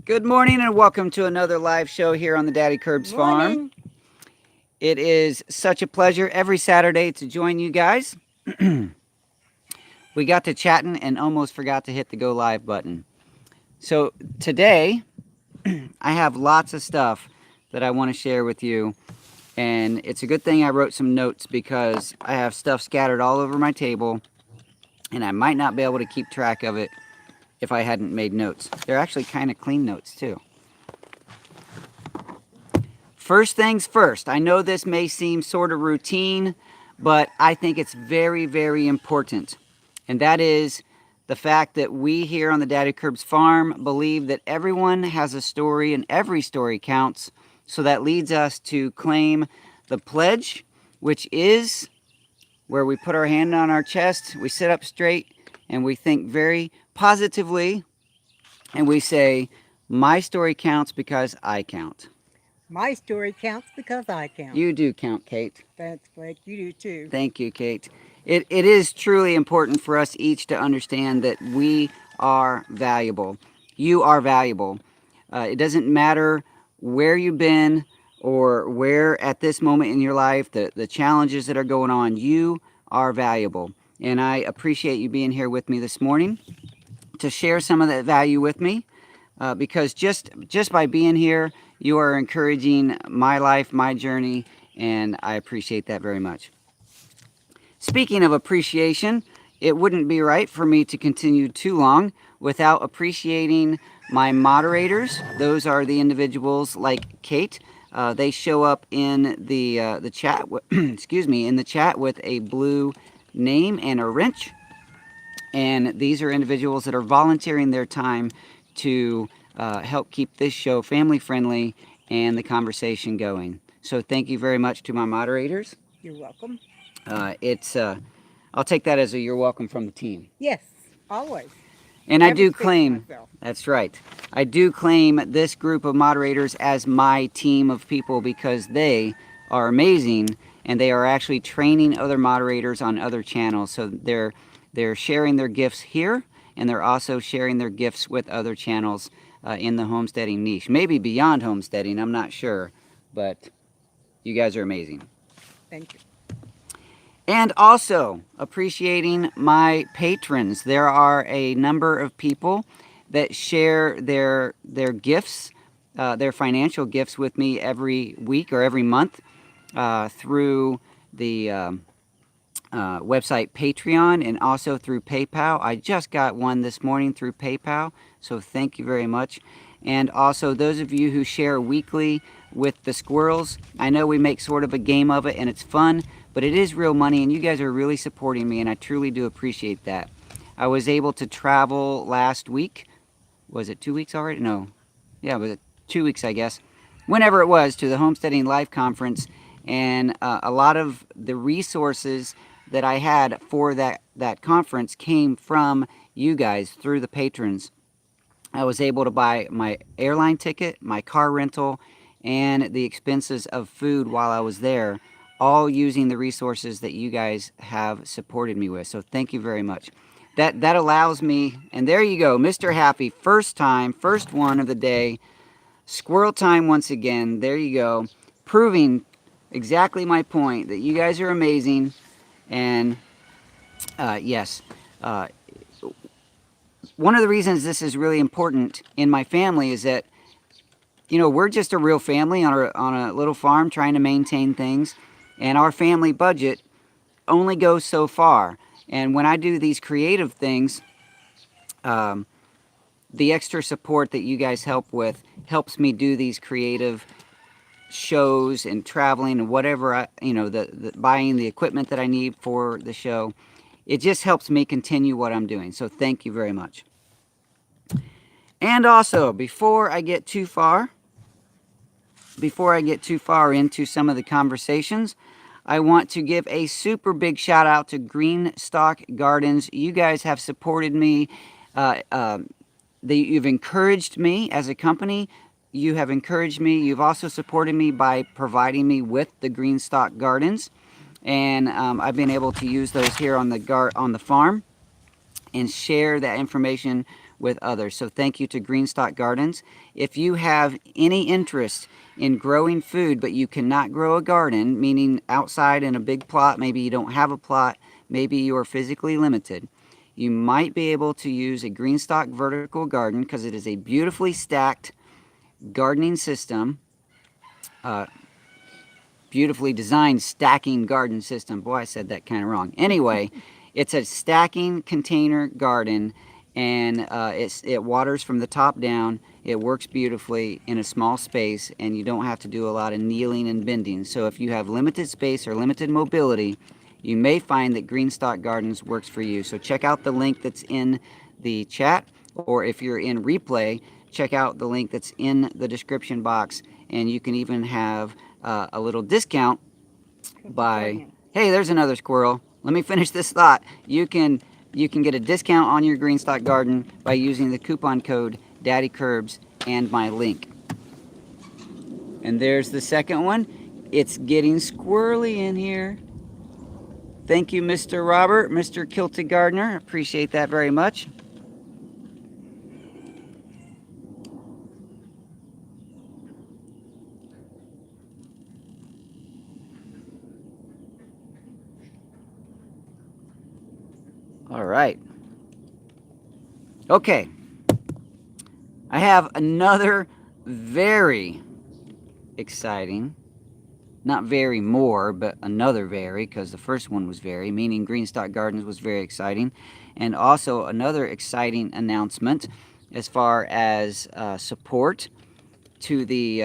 Good morning and welcome to another live show here on the Daddykirbs Farm. Morning. It is such a pleasure every Saturday to join you guys. We got to chatting and almost forgot to hit the go live button. So today I have lots of stuff that I want to share with you, and it's a good thing I wrote some notes because I have stuff scattered all over my table and I might not be able to keep track of it if I hadn't made notes. They're actually kind of clean notes too. First things first, I know this may seem sort of routine, but I think it's very, very important. And that is the fact that we here on the Daddykirbs Farm believe that everyone has a story and every story counts. So that leads us to claim the pledge, which is where we put our hand on our chest, we sit up straight, and we think very positively, and we say, my story counts because I count. My story counts because I count. You do count, Kate. Thanks, Blake. You do too. Thank you, Kate. It is truly important for us each to understand that we are valuable. You are valuable. It doesn't matter where you've been or where at this moment in your life, the challenges that are going on, you are valuable. And I appreciate you being here with me this morning to share some of that value with me, because just by being here, you are encouraging my life, my journey, and I appreciate that very much. Speaking of appreciation, it wouldn't be right for me to continue too long without appreciating my moderators. Those are the individuals like Kate. They show up in the chat. Excuse me, in the chat with a blue name and a wrench. And these are individuals that are volunteering their time to help keep this show family friendly and the conversation going. So thank you very much to my moderators. You're welcome. I'll take that as a you're welcome from the team. Yes, always. And I Never do speak for claim, myself. that's right, I do claim this group of moderators as my team of people because they are amazing and they are actually training other moderators on other channels. So they're sharing their gifts here, and they're also sharing their gifts with other channels in the homesteading niche. Maybe beyond homesteading, I'm not sure, but you guys are amazing. Thank you. And also appreciating my patrons. There are a number of people that share their gifts, their financial gifts with me every week or every month through the website Patreon and also through PayPal. I just got one this morning through PayPal, so thank you very much. And also those of you who share weekly with the squirrels. I know we make sort of a game of it and it's fun, but it is real money and you guys are really supporting me and I truly do appreciate that. I was able to travel last week. Was it 2 weeks already? No. Yeah, it was 2 weeks, I guess. Whenever it was, to the Homesteading Life Conference, and a lot of the resources that I had for that conference came from you guys through the patrons. I was able to buy my airline ticket, my car rental, and the expenses of food while I was there, all using the resources that you guys have supported me with. So thank you very much. That allows me, and there you go, Mr. Happy, first time, first one of the day, squirrel time once again, there you go, proving exactly my point that you guys are amazing, and yes, one of the reasons this is really important in my family is that, you know, we're just a real family on a little farm trying to maintain things, and our family budget only goes so far. And when I do these creative things, the extra support that you guys help with helps me do these creative shows and traveling and whatever, the buying the equipment that I need for the show. It just helps me continue what I'm doing. So thank you very much. And also, before I get too far into some of the conversations, I want to give a super big shout out to Greenstock Gardens. You guys have supported me. You've encouraged me as a company. You have encouraged me. You've also supported me by providing me with the Greenstock Gardens. And I've been able to use those here on the farm and share that information with others. So thank you to Greenstock Gardens. If you have any interest in growing food, but you cannot grow a garden, meaning outside in a big plot, maybe you don't have a plot, maybe you are physically limited, you might be able to use a Greenstock vertical garden because it is a beautifully stacked gardening system, beautifully designed stacking garden system. Boy, I said that kind of wrong. Anyway, it's a stacking container garden, and it waters from the top down. It works beautifully in a small space, and you don't have to do a lot of kneeling and bending. So if you have limited space or limited mobility, you may find that Greenstock Gardens works for you. So check out the link that's in the chat, or if you're in replay, check out the link that's in the description box, and you can even have a little discount by, hey, there's another squirrel. Let me finish this thought. You can get a discount on your Greenstock garden by using the coupon code Daddykirbs and my link. And there's the second one. It's getting squirrely in here. Thank you, Mr. Robert, Mr. Kilted Gardener. Appreciate that very much. All right. Okay. I have another very exciting, not very more, but another very, because the first one was very, meaning Greenstock Gardens was very exciting. And also another exciting announcement as far as support to the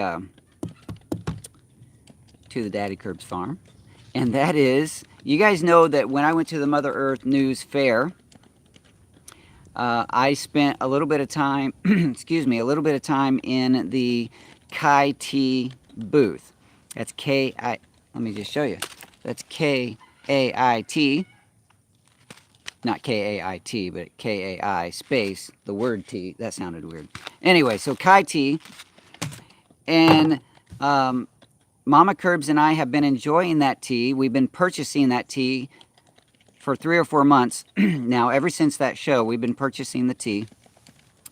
Daddykirbs Farm. And that is, you guys know that when I went to the Mother Earth News Fair, I spent a little bit of time, excuse me, a little bit of time in the Kait booth. That's K-I, let me just show you. That's K-A-I-T, not K-A-I-T, but K-A-I space, the word T. That sounded weird. Anyway, so Kait, and Mama Kirbs and I have been enjoying that tea. We've been purchasing that tea for 3 or 4 months now. Ever since that show, we've been purchasing the tea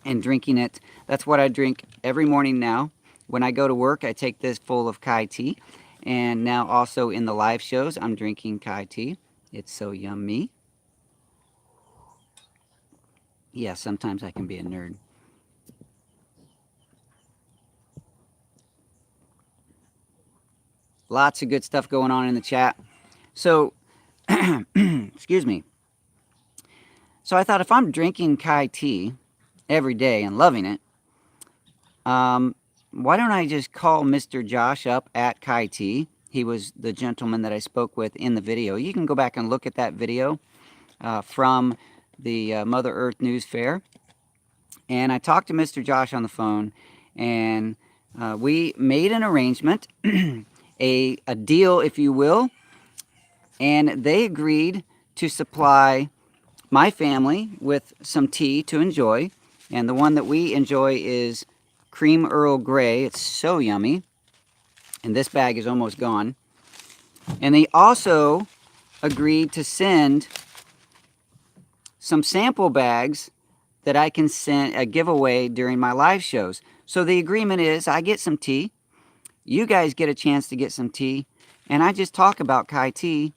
and drinking it. That's what I drink every morning now. When I go to work, I take this full of Kai tea. And now also in the live shows, I'm drinking Kai tea. It's so yummy. Yeah, sometimes I can be a nerd. Lots of good stuff going on in the chat. So, excuse me. So I thought if I'm drinking Kai tea every day and loving it, why don't I just call Mr. Josh up at Kai tea? He was the gentleman that I spoke with in the video. You can go back and look at that video from the Mother Earth News Fair. And I talked to Mr. Josh on the phone, and we made an arrangement, a deal, if you will, and they agreed to supply my family with some tea to enjoy. And the one that we enjoy is Cream Earl Grey. It's so yummy. And this bag is almost gone. And they also agreed to send some sample bags that I can send give away during my live shows. So the agreement is I get some tea, you guys get a chance to get some tea, and I just talk about Kai tea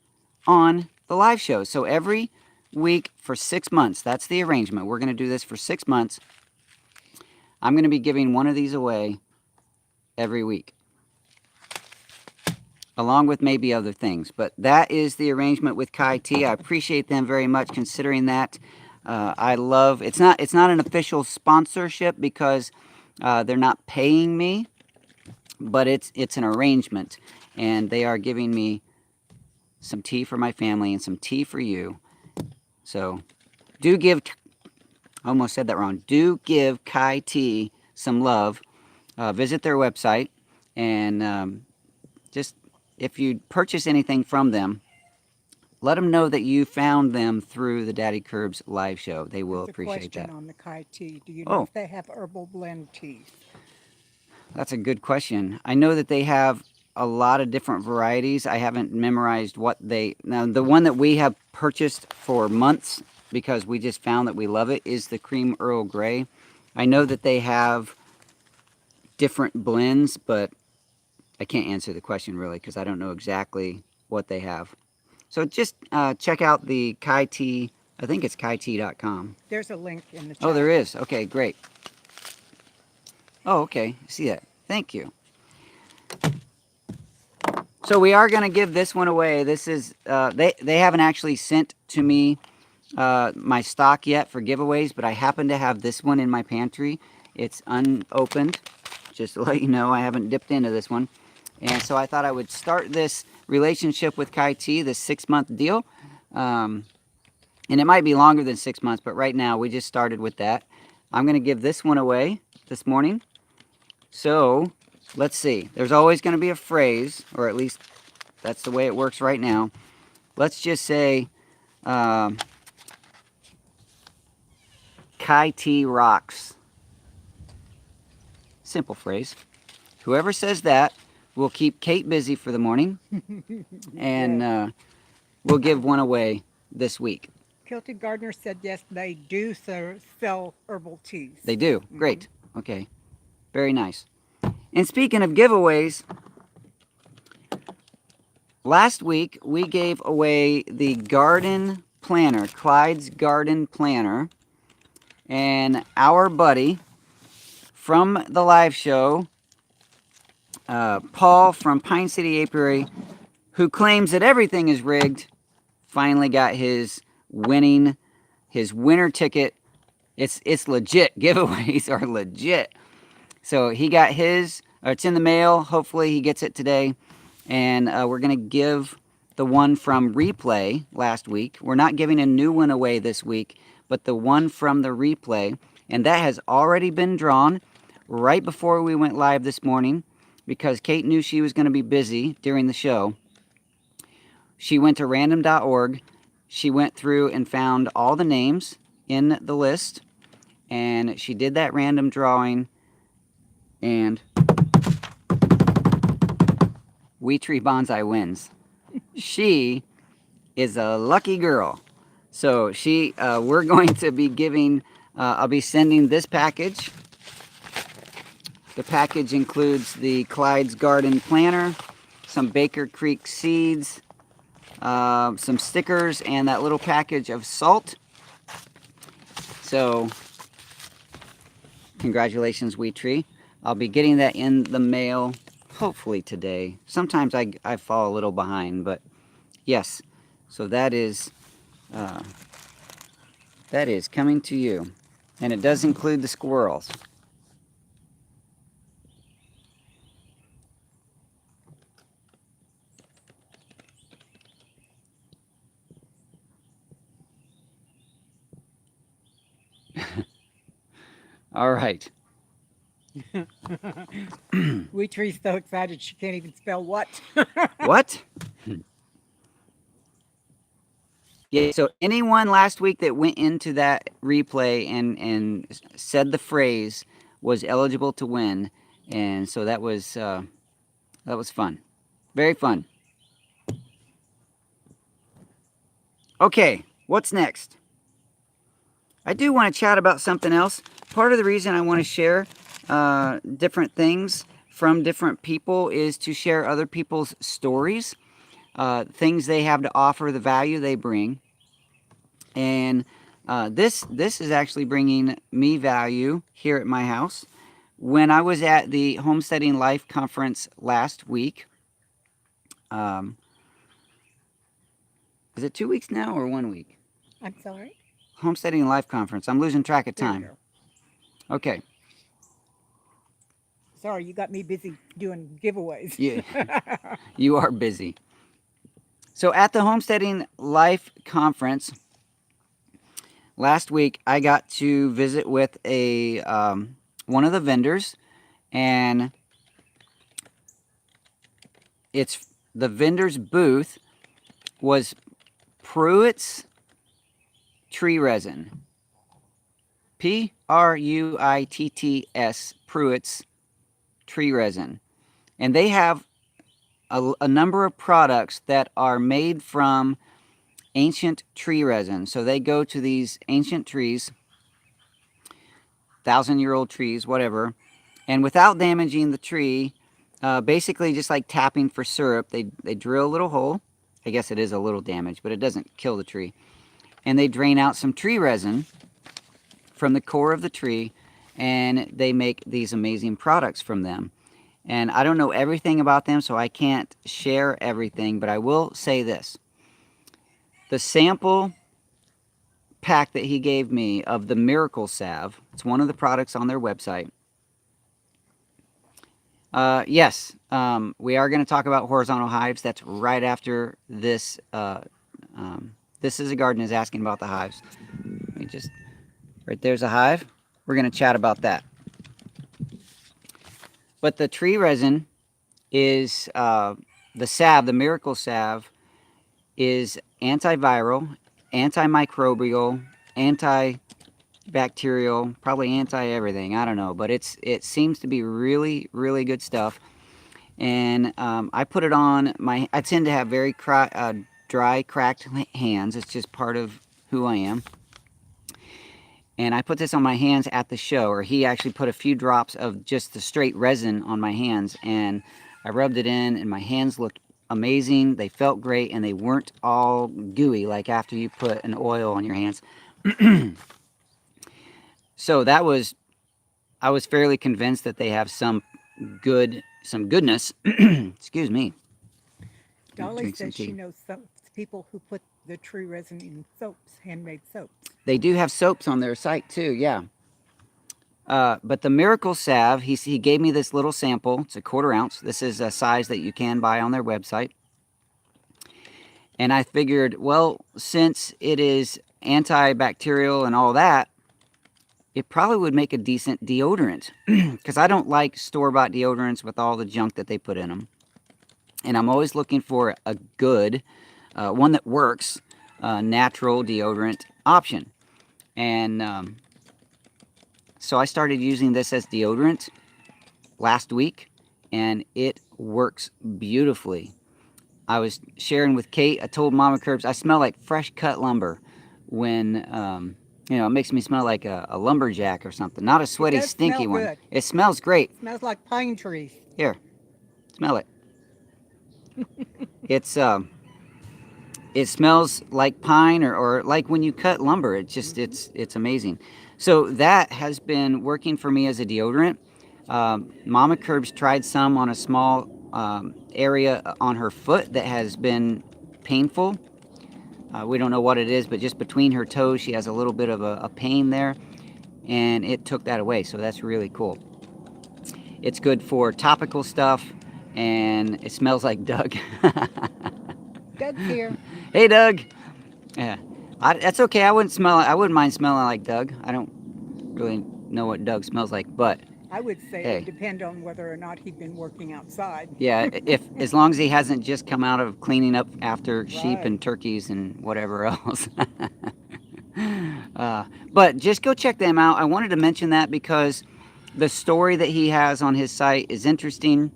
on the live shows. So every week for 6 months, that's the arrangement. We're going to do this for 6 months. I'm going to be giving one of these away every week, along with maybe other things. But that is the arrangement with Kai tea. I appreciate them very much considering that. I love, it's not an official sponsorship because they're not paying me, but it's an arrangement, and they are giving me some tea for my family and some tea for you. So do give, I almost said that wrong, do give Kai tea some love. Visit their website, and just if you purchase anything from them, let them know that you found them through the Daddykirbs live show. They will appreciate that. Question on the Kai tea. Do you know if they have herbal blend teas? That's a good question. I know that they have a lot of different varieties. I haven't memorized what they... Now, the one that we have purchased for months because we just found that we love it, is the Cream Earl Grey. I know that they have different blends, but I can't answer the question really because I don't know exactly what they have. So just check out the Kai Tea. I think it's kaitea.com. There's a link in the chat. Oh, there is. Okay, great. Oh, okay. See that. Thank you. So we are going to give this one away. This is they haven't actually sent to me my stock yet for giveaways, but I happen to have this one in my pantry. It's unopened. Just to let you know, I haven't dipped into this one. And so I thought I would start this relationship with Kai Tea, this 6-month deal. And it might be longer than 6 months, but right now we just started with that. I'm going to give this one away this morning. So let's see. There's always going to be a phrase, or at least that's the way it works right now. Let's just say Kai Tea rocks. Simple phrase. Whoever says that will keep Kate busy for the morning, and we'll give one away this week. Kilted Gardener said yes, they do sell herbal teas. They do. Great. Okay. Very nice. And speaking of giveaways, last week we gave away the garden planner, Clyde's Garden Planner, and our buddy from the live show, Paul from Pine City Apiary, who claims that everything is rigged, finally got his winner ticket. It's legit. Giveaways are legit. So he got his, it's in the mail. Hopefully he gets it today. And we're going to give the one from replay last week. We're not giving a new one away this week, but the one from the replay. And that has already been drawn right before we went live this morning because Kate knew she was going to be busy during the show. She went to random.org. She went through and found all the names in the list. And she did that random drawing. And Wee Tree Bonsai wins. She is a lucky girl. So we're going to be giving, I'll be sending this package. The package includes the Clydes Garden Planner, some Baker Creek seeds, some stickers, and that little package of salt. So, congratulations, Wee Tree. I'll be getting that in the mail hopefully today. Sometimes I fall a little behind, but yes. So that is coming to you. And it does include the squirrels. All right. Wee Tree's so excited she can't even spell what. What? Yeah, so anyone last week that went into that replay and said the phrase was eligible to win. And so that was fun. Very fun. Okay, what's next? I do want to chat about something else. Part of the reason I want to share different things from different people is to share other people's stories, things they have to offer, the value they bring. And this is actually bringing me value here at my house. When I was at the Homesteading Life Conference last week, is it 2 weeks now or 1 week? I'm sorry? Homesteading Life Conference. I'm losing track of time. Okay. Sorry, you got me busy doing giveaways. Yeah, you are busy. So at the Homesteading Life Conference last week, I got to visit with one of the vendors, and the vendor's booth was Pruitt's tree resin. Pruitts, Pruitt's tree resin. And they have a number of products that are made from ancient tree resin. So they go to these ancient trees, 1,000-year-old trees, whatever, and without damaging the tree, basically just like tapping for syrup, they drill a little hole. I guess it is a little damage, but it doesn't kill the tree. And they drain out some tree resin from the core of the tree, and they make these amazing products from them. And I don't know everything about them, so I can't share everything, but I will say this. The sample pack that he gave me of the Miracle Salve, it's one of the products on their website. Yes, we are going to talk about horizontal hives. That's right after this. This is a garden is asking about the hives. Let me just, right there's a hive. We're going to chat about that. But the tree resin is, the salve, the Miracle Salve, is antiviral, antimicrobial, antibacterial, probably anti-everything. I don't know, but it seems to be really, really good stuff. And I put it on my. I tend to have very dry, cracked hands. It's just part of who I am. And I put this on my hands at the show, or he actually put a few drops of just the straight resin on my hands, and I rubbed it in, and my hands looked amazing. They felt great, and they weren't all gooey like after you put an oil on your hands. So that was, I was fairly convinced that they have some goodness. Excuse me. Dolly says she knows some people who put the tree resin in soaps, handmade soaps. They do have soaps on their site too, yeah. But the Miracle Salve, he gave me this little sample. It's a 1/4 ounce. This is a size that you can buy on their website. And I figured, well, since it is antibacterial and all that, it probably would make a decent deodorant. Because I don't like store-bought deodorants with all the junk that they put in them. And I'm always looking for a good, one that works, natural deodorant option. And so I started using this as deodorant last week, and it works beautifully. I was sharing with Kate, I told Mama Kirbs, I smell like fresh cut lumber when, you know, it makes me smell like a lumberjack or something. Not a sweaty, stinky one. Good. It smells great. It smells like pine trees. Here, smell it. It smells like pine or like when you cut lumber. It just, it's amazing. So that has been working for me as a deodorant. Mama Kirbs tried some on a small area on her foot that has been painful. We don't know what it is, but just between her toes, she has a little bit of a pain there, and it took that away. So that's really cool. It's good for topical stuff, and it smells like Doug. Doug's here. Hey, Doug. Yeah, that's okay. I wouldn't mind smelling like Doug. I don't really know what Doug smells like, but I would say hey. it would depend on whether or not he'd been working outside. Yeah, as long as he hasn't just come out of cleaning up after sheep Right. and turkeys and whatever else. But just go check them out. I wanted to mention that because the story that he has on his site is interesting.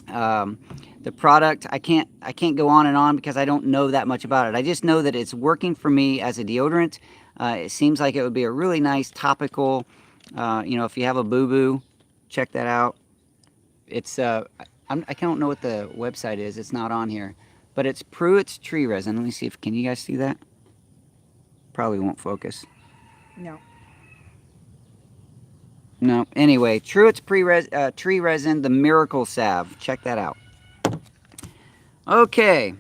The product, I can't go on and on because I don't know that much about it. I just know that it's working for me as a deodorant. It seems like it would be a really nice topical. You know, if you have a boo-boo, check that out. It's I don't know what the website is. It's not on here, but it's Pruitt's tree resin. Let me see if can you guys see that? Probably won't focus. No. No. Anyway, Truitt's tree resin, the Miracle Salve. Check that out. Okay.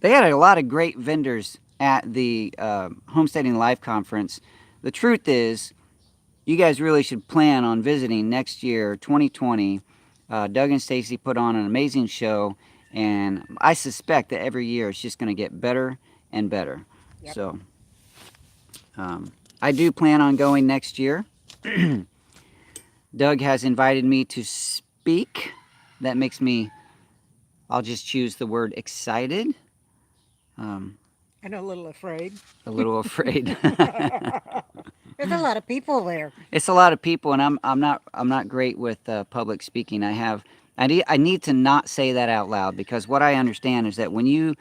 They had a lot of great vendors at the Homesteading Life Conference. The truth is, you guys really should plan on visiting next year, 2020. Doug and Stacy put on an amazing show, and I suspect that every year it's just going to get better and better. Yep. So, I do plan on going next year. Doug has invited me to speak. That makes me, I'll just choose the word excited. And a little afraid. A little afraid. There's a lot of people there. It's a lot of people, and I'm not great with public speaking. I have I need to not say that out loud, because what I understand is that when you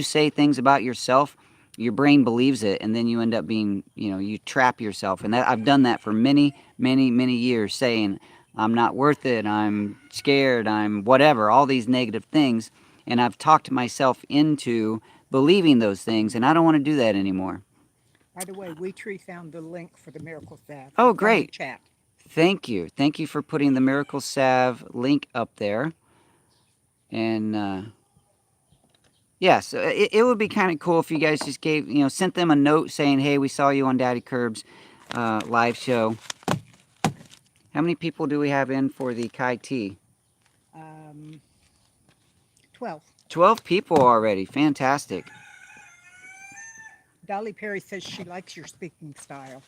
say things about yourself, your brain believes it, and then you end up being, you trap yourself. And that I've done that for many, many, many years, saying I'm not worth it, I'm scared, I'm whatever, all these negative things, and I've talked myself into believing those things, and I don't want to do that anymore. By the way, We Tree found the link for the miracle salve. Oh, It's on the great. chat. Thank you. Thank you for putting the Miracle Salve link up there. And yes, it would be kind of cool if you guys just sent them a note saying, hey, we saw you on Daddykirbs live show. How many people do we have in for the Kai Tea? 12. 12 people already. Fantastic. Dolly Perry says she likes your speaking style.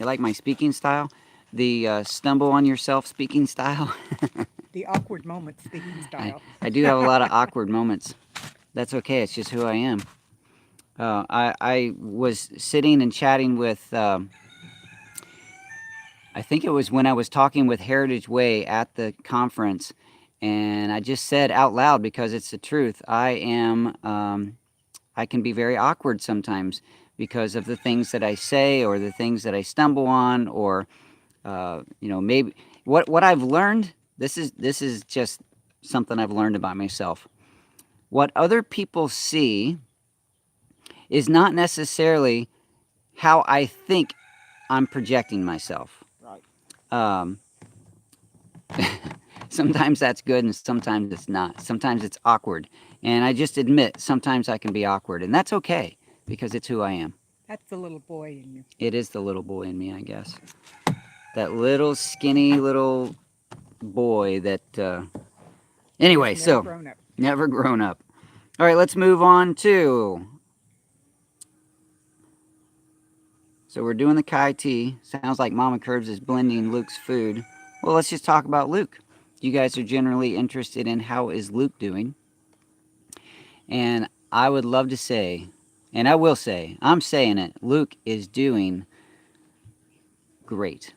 You like my speaking style? The stumble on yourself speaking style? The awkward moment speaking style. I do have a lot of awkward moments. That's okay. It's just who I am. I was sitting and chatting with, I think it was when I was talking with Heritage Way at the conference, and I just said out loud, because it's the truth, I can be very awkward sometimes because of the things that I say, or the things that I stumble on, or maybe what I've learned. This is just something I've learned about myself. What other people see is not necessarily how I think I'm projecting myself. Right. Sometimes that's good, and sometimes it's not. Sometimes it's awkward. And I just admit, sometimes I can be awkward. And that's okay, because it's who I am. That's the little boy in you. It is the little boy in me, I guess. That little skinny little boy that... Anyway, Never grown up. Never grown up. All right, let's move on to... So we're doing the Kai tea. Sounds like Mama Kirbs is blending Luke's food. Well, let's just talk about Luke. You guys are generally interested in how is Luke doing. And I would love to say, and I will say, I'm saying it, Luke is doing great.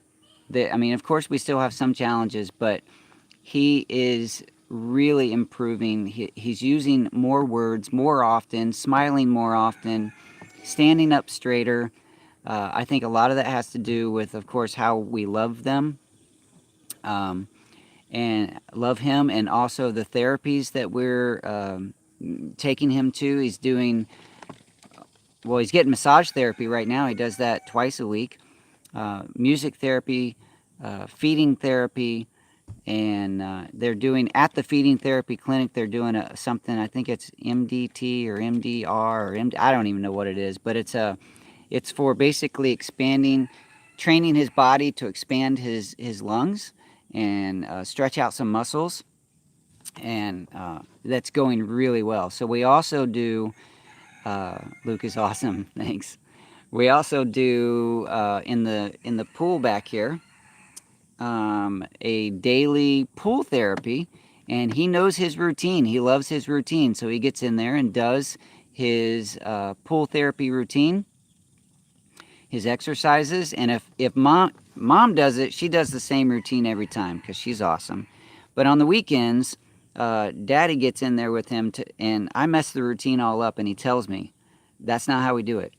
Of course we still have some challenges, but he is really improving. He's using more words more often, smiling more often, standing up straighter. I think a lot of that has to do with, of course, how we love them, and love him, and also the therapies that we're taking him to. He's getting massage therapy right now. He does that twice a week. Music therapy, feeding therapy, and they're doing, at the feeding therapy clinic, they're doing something, I think it's MDT or MDR or I don't even know what it is, but it's for basically training his body to expand his lungs and stretch out some muscles, and that's going really well. So we also do, Luke is awesome, thanks. We also do in the pool back here, a daily pool therapy, and he knows his routine. He loves his routine, so he gets in there and does his pool therapy routine, his exercises. And if mom does it, she does the same routine every time, because she's awesome. But on the weekends, Daddy gets in there with him, and I mess the routine all up, and he tells me that's not how we do it.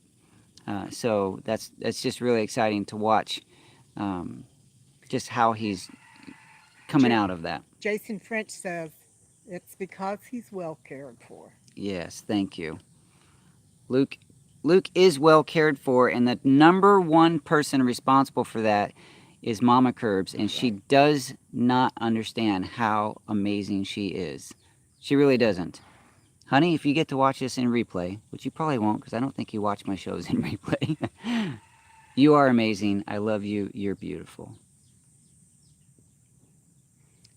So that's just really exciting to watch, just how he's coming out of that. Jason French says it's because he's well cared for. Yes, thank you. Luke is well cared for, and the number one person responsible for that is Mama Kirbs, and she does not understand how amazing she is. She really doesn't. Honey, if you get to watch this in replay, which you probably won't, because I don't think you watch my shows in replay, you are amazing. I love you. You're beautiful.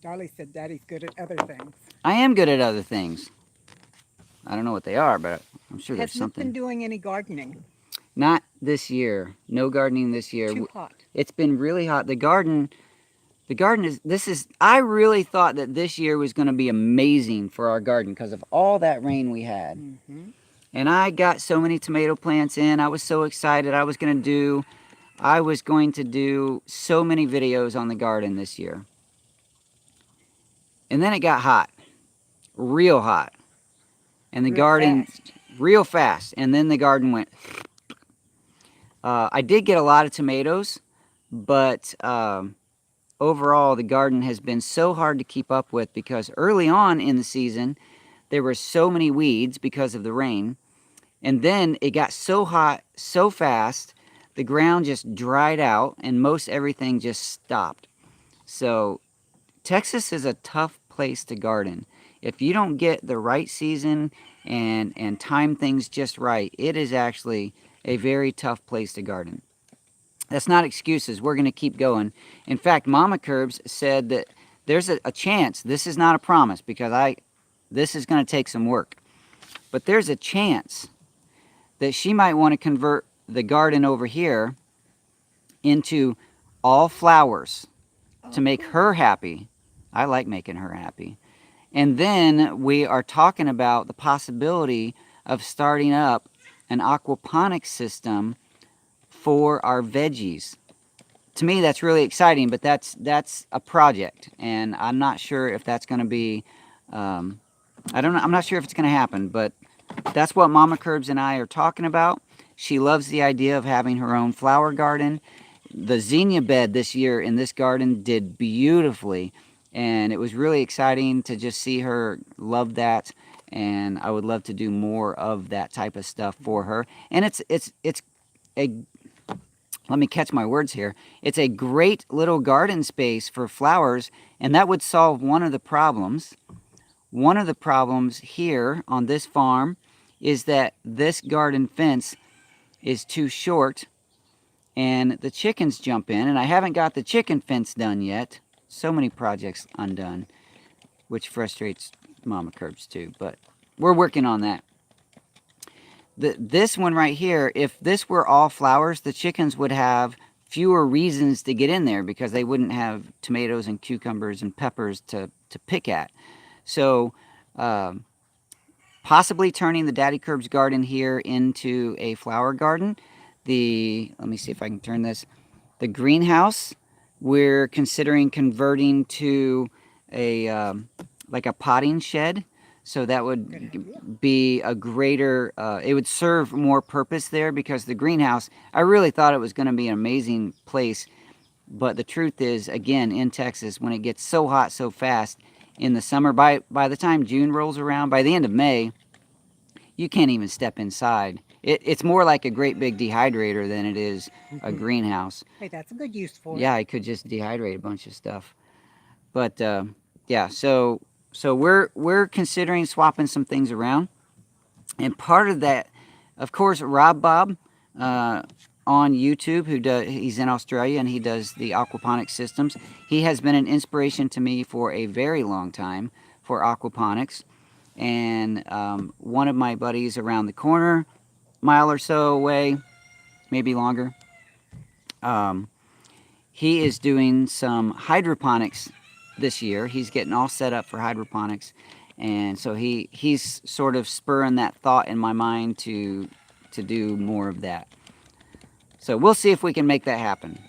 Dolly said Daddy's good at other things. I am good at other things. I don't know what they are, but I'm sure there's Has Luke something. been doing any gardening? Not this year. No gardening this year. Too hot. It's been really hot. The garden is, I really thought that this year was going to be amazing for our garden because of all that rain we had. Mm-hmm. And I got so many tomato plants in. I was so excited. I was going to do so many videos on the garden this year. And then it got hot, real hot. And the Real garden, fast. real fast. And then the garden went. I did get a lot of tomatoes, but overall the garden has been so hard to keep up with because early on in the season, there were so many weeds because of the rain. And then it got so hot so fast, the ground just dried out and most everything just stopped. So Texas is a tough place to garden. If you don't get the right season and time things just right, it is actually a very tough place to garden. That's not excuses. We're going to keep going. In fact, Mama Kirbs said that there's a chance, this is not a promise because this is going to take some work, but there's a chance that she might want to convert the garden over here into all flowers to make her happy. I like making her happy. And then we are talking about the possibility of starting up an aquaponics system for our veggies. To me, that's really exciting, but that's a project, and I'm not sure if that's going to be. I don't know. I'm not sure if it's going to happen, but that's what Mama Kirbs and I are talking about. She loves the idea of having her own flower garden. The zinnia bed this year in this garden did beautifully, and it was really exciting to just see her love that. And I would love to do more of that type of stuff for her. And it's a, let me catch my words here. It's a great little garden space for flowers, and that would solve one of the problems. One of the problems here on this farm is that this garden fence is too short and the chickens jump in, and I haven't got the chicken fence done yet. So many projects undone, which frustrates Mama Kirbs too, but we're working on that. This one right here, if this were all flowers, the chickens would have fewer reasons to get in there because they wouldn't have tomatoes and cucumbers and peppers to pick at. So possibly turning the Daddykirbs garden here into a flower garden. Let me see if I can turn this. The greenhouse, we're considering converting to a like a potting shed. So that would be a greater, it would serve more purpose there because the greenhouse, I really thought it was going to be an amazing place. But the truth is, again, in Texas, when it gets so hot so fast in the summer, by the time June rolls around, by the end of May, you can't even step inside. It's more like a great big dehydrator than it is a greenhouse. Hey, that's a good use for it. Yeah, I could just dehydrate a bunch of stuff. But yeah, so we're considering swapping some things around. And part of that, of course, Rob Bob on YouTube, he's in Australia and he does the aquaponics systems. He has been an inspiration to me for a very long time for aquaponics. And one of my buddies around the corner, mile or so away, maybe longer, he is doing some hydroponics this year. He's getting all set up for hydroponics, and so he's sort of spurring that thought in my mind to do more of that. So we'll see if we can make that happen.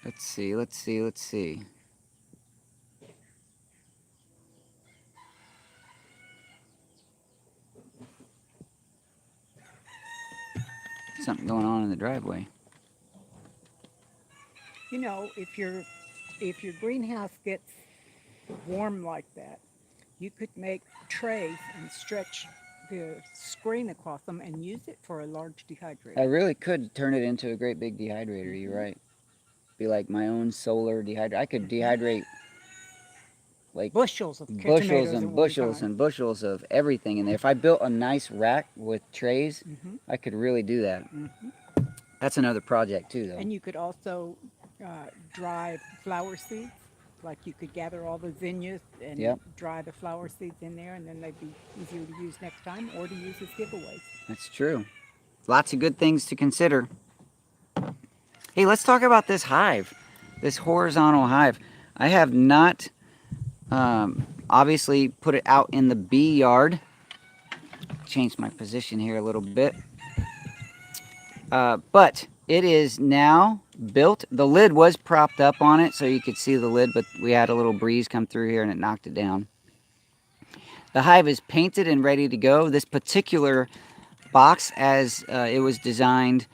Let's see. Something going on in the driveway. You know, if your greenhouse gets warm like that, you could make trays and stretch the screen across them and use it for a large I dehydrator. really could turn it into a great big dehydrator. You're right. Be like my own solar dehydrator. I could dehydrate like Bushels of bushels tomatoes at and one bushels time. and bushels of everything in there. If I built a nice rack with trays, I could really do that. That's another project too, though. And you could also dry flower seeds. Like you could gather all the zinnias and Yep, dry the flower seeds in there, and then they'd be easier to use next time or to use as giveaways. that's true. Lots of good things to consider. Hey, let's talk about this hive, this horizontal hive. I have not obviously put it out in the bee yard. Change my position here a little bit. But it is now built. The lid was propped up on it so you could see the lid, but we had a little breeze come through here and it knocked it down. The hive is painted and ready to go. This particular box, as it was designed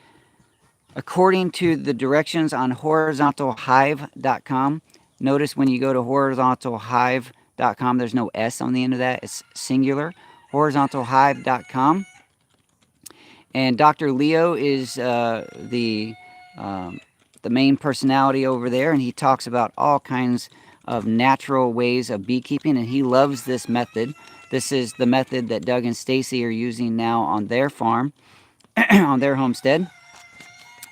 according to the directions on horizontalhive.com. Notice when you go to horizontalhive.com, there's no S on the end of that. It's singular. Horizontalhive.com. And Dr. Leo is the main personality over there, and he talks about all kinds of natural ways of beekeeping, and he loves this method. This is the method that Doug and Stacy are using now on their farm, on their homestead,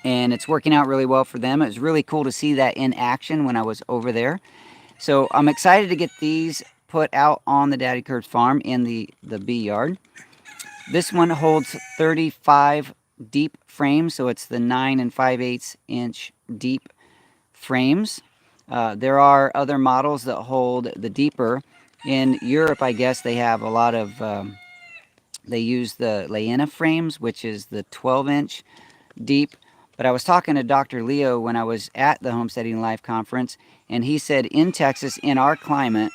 and it's working out really well for them. It was really cool to see that in action when I was over there. So I'm excited to get these put out on the Daddykirbs farm in the bee yard. This one holds 35 deep frames, so it's the 9 5/8 inch deep frames. There are other models that hold the deeper. In Europe, I guess they have a lot of, they use the Leina frames, which is the 12-inch deep. But I was talking to Dr. Leo when I was at the Homesteading Life Conference, and he said in Texas, in our climate,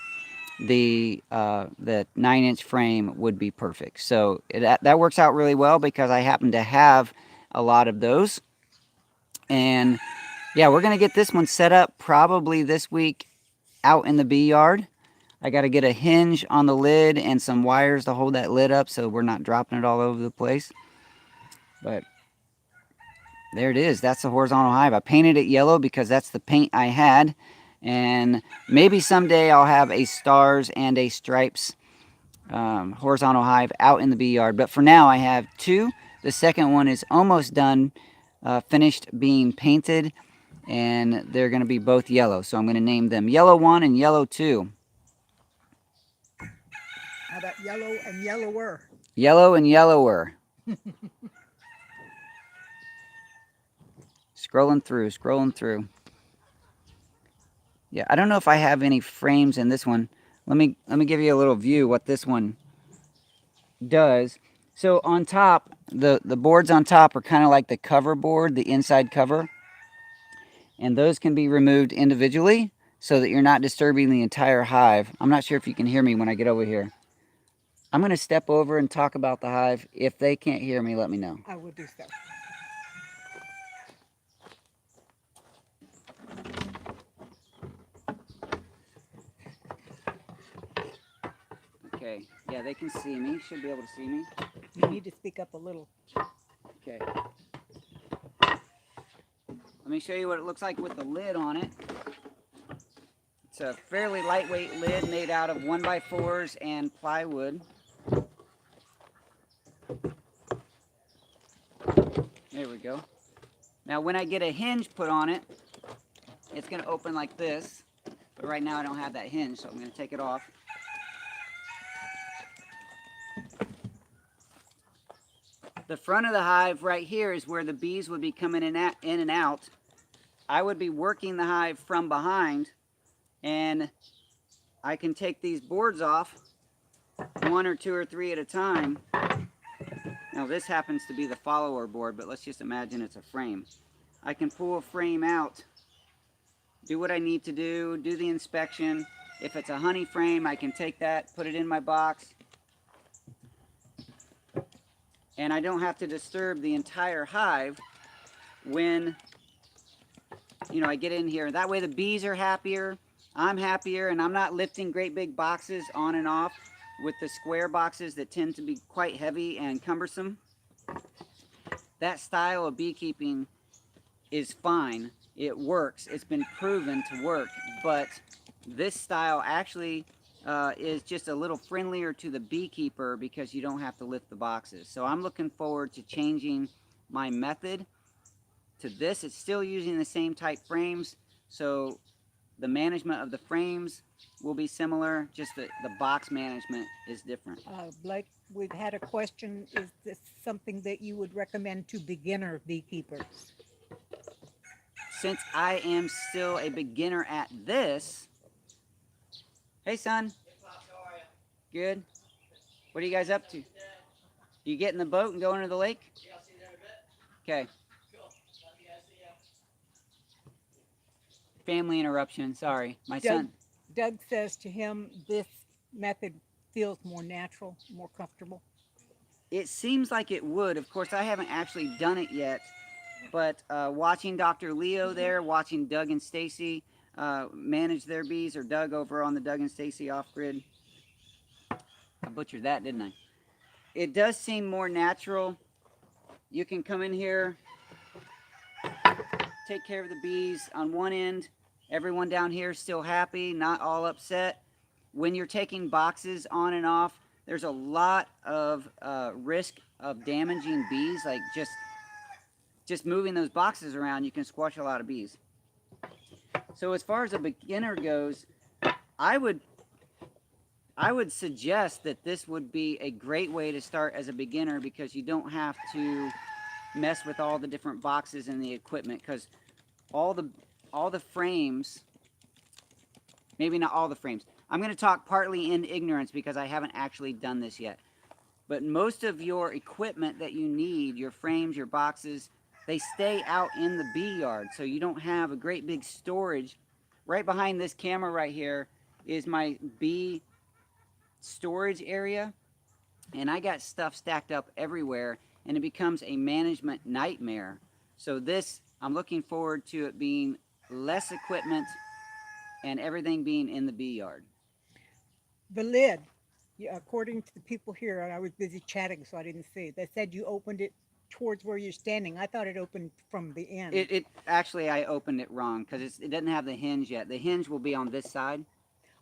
the 9-inch frame would be perfect. So that works out really well because I happen to have a lot of those. And yeah, we're going to get this one set up probably this week out in the bee yard. I got to get a hinge on the lid and some wires to hold that lid up so we're not dropping it all over the place. But there it is. That's the horizontal hive. I painted it yellow because that's the paint I had. And maybe someday I'll have a stars and a stripes horizontal hive out in the bee yard. But for now, I have two. The second one is almost done, finished being painted. And they're going to be both yellow. So I'm going to name them Yellow 1 and Yellow 2. How about yellow and yellower? Yellow and yellower. Scrolling through. Yeah, I don't know if I have any frames in this one. Let me give you a little view what this one does. So on top, the boards on top are kind of like the cover board, the inside cover. And those can be removed individually so that you're not disturbing the entire hive. I'm not sure if you can hear me when I get over here. I'm going to step over and talk about the hive. If they can't hear me, let me know. I will do so. Okay, yeah, they can see me. Should be able to see me. You need to speak up a little. Okay. Let me show you what it looks like with the lid on it. It's a fairly lightweight lid made out of 1x4s and plywood. There we go. Now when I get a hinge put on it, it's going to open like this. But right now I don't have that hinge, so I'm going to take it off. The front of the hive right here is where the bees would be coming in and out. I would be working the hive from behind, and I can take these boards off 1 or 2 or 3 at a time. Now this happens to be the follower board, but let's just imagine it's a frame. I can pull a frame out, do what I need to do the inspection. If it's a honey frame, I can take that, put it in my box, and I don't have to disturb the entire hive when, you know, I get in here. That way the bees are happier, I'm happier, and I'm not lifting great big boxes on and off with the square boxes that tend to be quite heavy and cumbersome. That style of beekeeping is fine. It works. It's been proven to work, but this style actually is just a little friendlier to the beekeeper because you don't have to lift the boxes. So I'm looking forward to changing my method to this. It's still using the same type frames, so the management of the frames will be similar, just the box management is different. Blake, we've had a question. Is this something that you would recommend to beginner beekeepers? Since I am still a beginner at this, hey son. Hey, Pops, how are you? Good. What are you guys up to? You get in the boat and go into the lake? Yeah, I'll see you there in a bit. Okay. Cool. Love you guys. See ya. Family interruption. Sorry, my Doug, son. Doug says to him, this method feels more natural, more comfortable. It seems like it would. Of course, I haven't actually done it yet, but watching Dr. Leo there, watching Doug and Stacy manage their bees, or Doug over on the Doug and Stacy off grid. I butchered that, didn't I? It does seem more natural. You can come in here, take care of the bees on one end. Everyone down here is still happy, not all upset. When you're taking boxes on and off, there's a lot of risk of damaging bees. Like just moving those boxes around, you can squash a lot of bees. So as far as a beginner goes, I would suggest that this would be a great way to start as a beginner, because you don't have to mess with all the different boxes and the equipment, because all the frames, maybe not all the frames. I'm going to talk partly in ignorance because I haven't actually done this yet. But most of your equipment that you need, your frames, your boxes, they stay out in the bee yard. So you don't have a great big storage. Right behind this camera right here is my bee storage area. And I got stuff stacked up everywhere, and it becomes a management nightmare. So this, I'm looking forward to it being less equipment and everything being in the bee yard. The lid, yeah, according to the people here, and I was busy chatting, so I didn't see it. They said you opened it towards where you're standing. I thought it opened from the end. It actually, I opened it wrong because it doesn't have the hinge yet. The hinge will be on this side.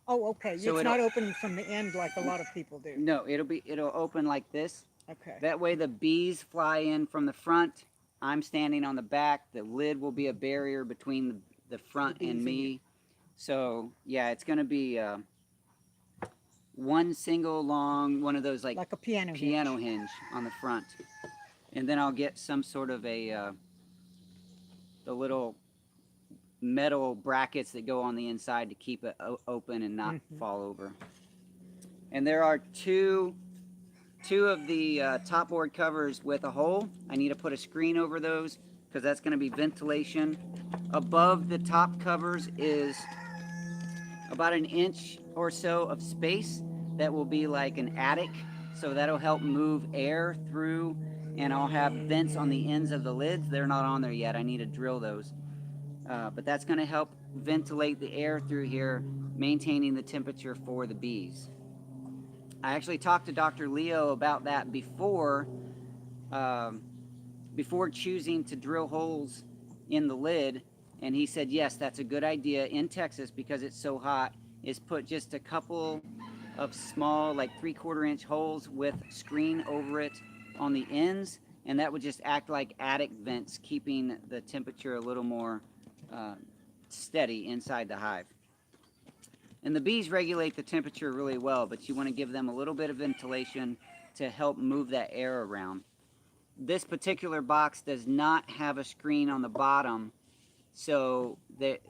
Oh, okay. So It's not opening from the end like a lot of people do. No, it'll open like this. Okay. That way the bees fly in from the front. I'm standing on the back. The lid will be a barrier between the front The bees and and me. So yeah, it's going to be one single long, one of those like a piano hinge on the front. And then I'll get some sort of the little metal brackets that go on the inside to keep it open and not fall over. And there are two of the top board covers with a hole. I need to put a screen over those because that's going to be ventilation. Above the top covers is about an inch or so of space that will be like an attic, so that'll help move air through, and I'll have vents on the ends of the lids. They're not on there yet. I need to drill those. But that's going to help ventilate the air through here, maintaining the temperature for the bees. I actually talked to Dr. Leo about that before choosing to drill holes in the lid, and he said, yes, that's a good idea in Texas because it's so hot, is put just a couple of small, like 3/4 inch holes with screen over it on the ends, and that would just act like attic vents, keeping the temperature a little more steady inside the hive. And the bees regulate the temperature really well, but you want to give them a little bit of ventilation to help move that air around. This particular box does not have a screen on the bottom, so that,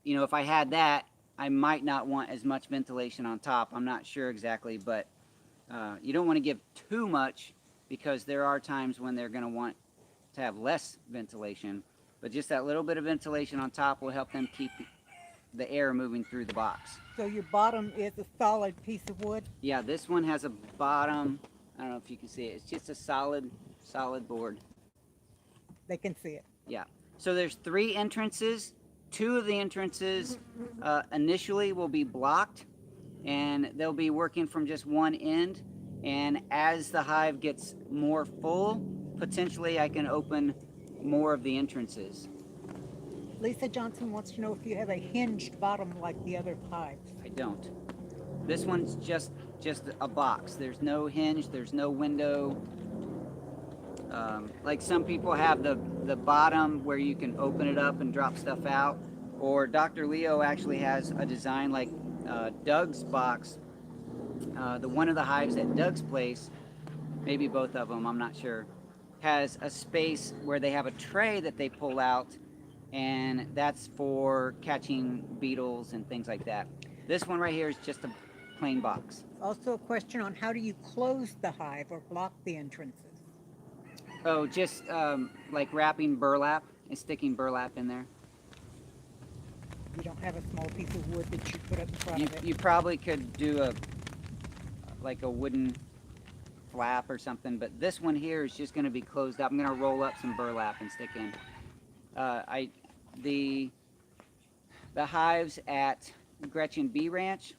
you know, if I had that, I might not want as much ventilation on top. I'm not sure exactly, but you don't want to give too much because there are times when they're going to want to have less ventilation. But just that little bit of ventilation on top will help them keep the air moving through the box. So your bottom is a solid piece of wood? Yeah, this one has a bottom. I don't know if you can see it. It's just a solid board. They can see it. Yeah. So there's 3 entrances. 2 of the entrances initially will be blocked, and they'll be working from just one end. And as the hive gets more full, potentially I can open more of the entrances. Lisa Johnson wants to know if you have a hinged bottom like the other hives. I don't. This one's just a box. There's no hinge. There's no window. Like some people have the bottom where you can open it up and drop stuff out. Or Dr. Leo actually has a design like Doug's box. The one of the hives at Doug's place, maybe both of them, I'm not sure, has a space where they have a tray that they pull out, and that's for catching beetles and things like that. This one right here is just a plain box. Also a question on how do you close the hive or block the entrances? Oh, just like wrapping burlap and sticking burlap in there. You don't have a small piece of wood that you put up in front of it. You probably could do like a wooden flap or something, but this one here is just going to be closed up. I'm going to roll up some burlap and stick in. The hives at Gretchen Bee Ranch,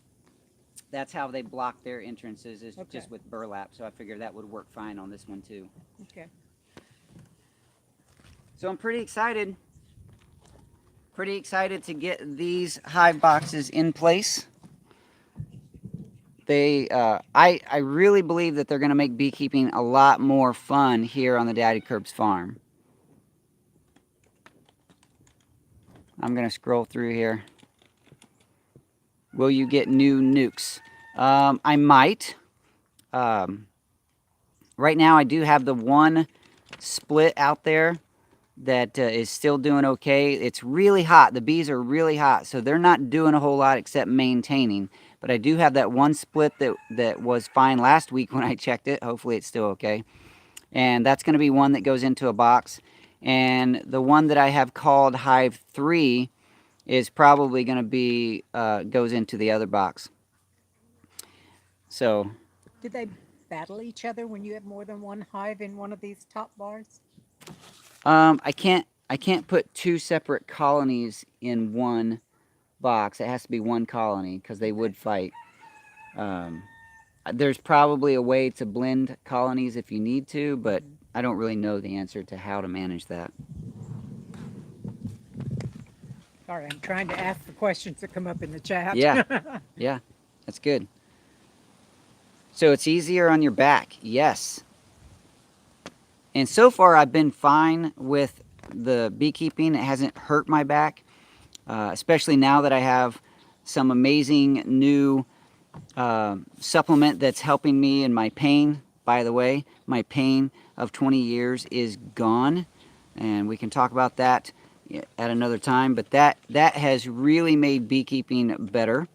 that's how they block their entrances, is Okay. just with burlap. So I figured that would work fine on this one too. Okay. So I'm pretty excited. Pretty excited to get these hive boxes in place. I really believe that they're going to make beekeeping a lot more fun here on the Daddykirbs Farm. I'm going to scroll through here. Will you get new nukes? I might. Right now I do have the one split out there that is still doing okay. It's really hot. The bees are really hot, so they're not doing a whole lot except maintaining. But I do have that one split that was fine last week when I checked it. Hopefully it's still okay. And that's going to be one that goes into a box. And the one that I have called Hive 3 is probably going to be, goes into the other box. So. Do they battle each other when you have more than one hive in one of these top bars? I can't put two separate colonies in one box. It has to be one colony because they would fight. There's probably a way to blend colonies if you need to, but I don't really know the answer to how to manage that. Sorry, I'm trying to ask the questions that come up in the chat. Yeah, yeah, that's good. So it's easier on your back, yes. And so far I've been fine with the beekeeping. It hasn't hurt my back, especially now that I have some amazing new supplement that's helping me in my pain. By the way, my pain of 20 years is gone, and we can talk about that at another time, but that has really made beekeeping better.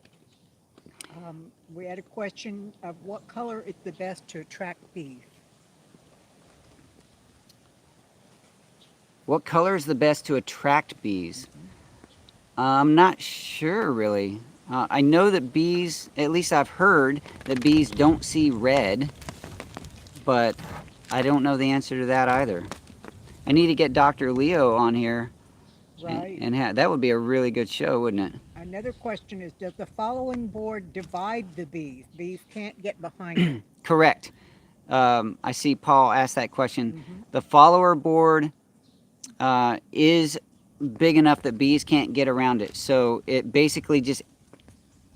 We had a question of what color is the best to attract bees? What color is the best to attract bees? I'm not sure really. I know that bees, at least I've heard that bees don't see red, but I don't know the answer to that either. I need to get Dr. Leo on here. Right. And that would be a really good show, wouldn't it? Another question is, does the following board divide the bees? Bees can't get behind it. Correct. I see Paul asked that question. The follower board is big enough that bees can't get around it. So it basically just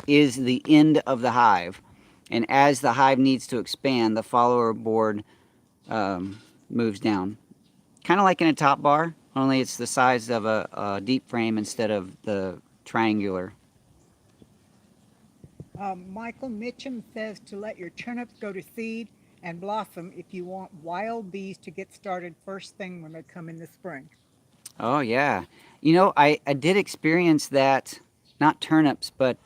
is the end of the hive. And as the hive needs to expand, the follower board moves down. Kind of like in a top bar, only it's the size of a deep frame instead of the triangular. Michael Mitchum says to let your turnips go to seed and blossom if you want wild bees to get started first thing when they come in the spring. Oh, yeah. You know, I did experience that, not turnips, but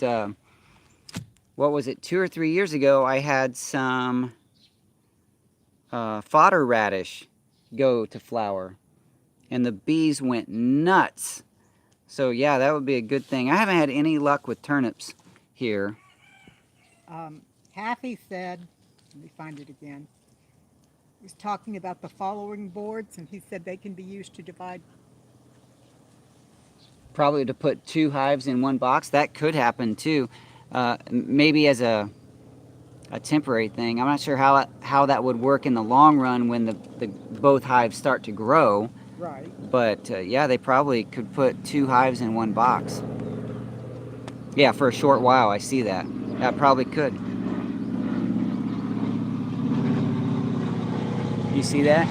what was it, 2 or 3 years ago, I had some fodder radish go to flower, and the bees went nuts. So, yeah, that would be a good thing. I haven't had any luck with turnips here. Happy said, let me find it again. He was talking about the following boards, and he said they can be used to divide. Probably to put 2 hives in one box. That could happen too. Maybe as a temporary thing. I'm not sure how that would work in the long run when the both hives start to grow. Right. But yeah, they probably could put 2 hives in one box. Yeah, for a short while, I see that. That probably could. You see that?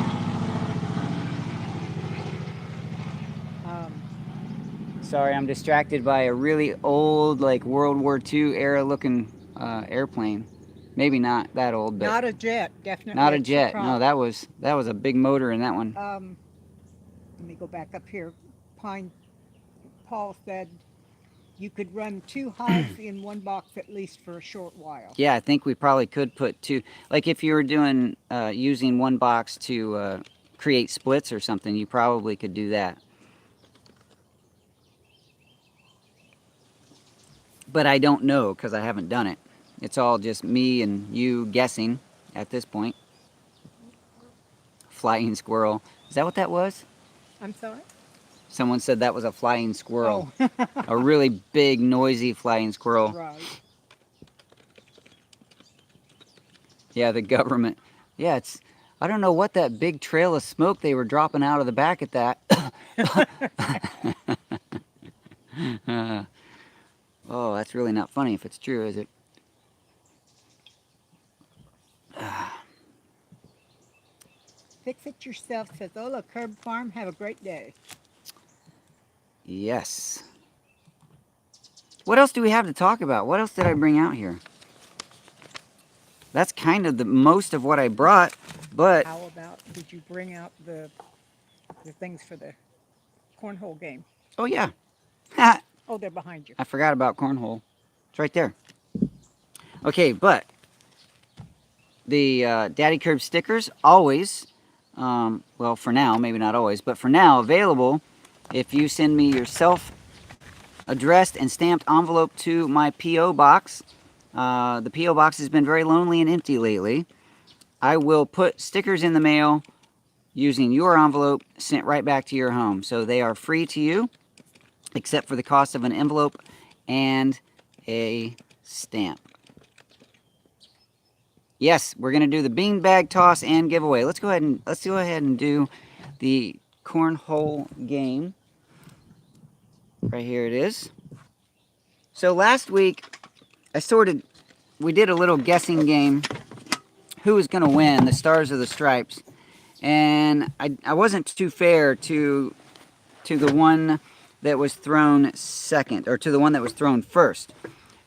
Sorry, I'm distracted by a really old, like World War II era looking airplane. Maybe not that old, but Not a jet, definitely. not a it's jet. prop. No, that was a big motor in that one. Let me go back up here. Paul said you could run 2 hives in one box at least for a short while. Yeah, I think we probably could put 2. Like if you were doing using one box to create splits or something, you probably could do that. but I don't know because I haven't done it. It's all just me and you guessing at this point. Flying squirrel. Is that what that was? I'm sorry? Someone said that was a flying squirrel. Oh, A really big, noisy flying squirrel. right. Yeah, the government. Yeah, it's. I don't know what that big trail of smoke they were dropping out of the back at that. Oh, that's really not funny if it's true, is it? Fix it yourself, says Daddykirbs Farm. Have a great day. Yes. What else do we have to talk about? What else did I bring out here? That's kind of the most of what I brought, but How about, did you bring out the things for the cornhole game? oh yeah. I Oh, they're behind you. forgot about cornhole. It's right there. Okay, but the Daddykirbs stickers always, well, for now, maybe not always, but for now, available if you send me your self-addressed and stamped envelope to my P.O. box. The P.O. box has been very lonely and empty lately. I will put stickers in the mail using your envelope sent right back to your home. So they are free to you, except for the cost of an envelope and a stamp. Yes, we're gonna do the beanbag toss and giveaway. Let's go ahead and do the cornhole game. Right here it is. So last week, we did a little guessing game. Who was gonna win, the Stars or the Stripes? And I wasn't too fair to the one that was thrown second, or to the one that was thrown first,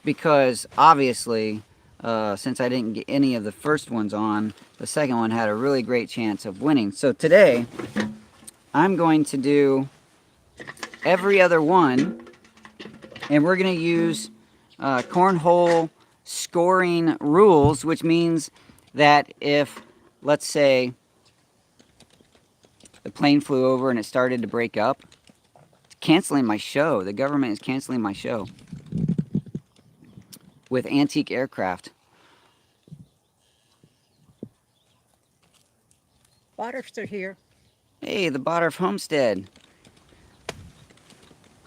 because obviously, since I didn't get any of the first ones on, the second one had a really great chance of winning. So today, I'm going to do every other one, and we're going to use cornhole scoring rules, which means that if, let's say, the plane flew over and it started to break up, it's canceling my show. The government is canceling my show with antique aircraft. Waters are here. Hey, the Bodorf Homestead.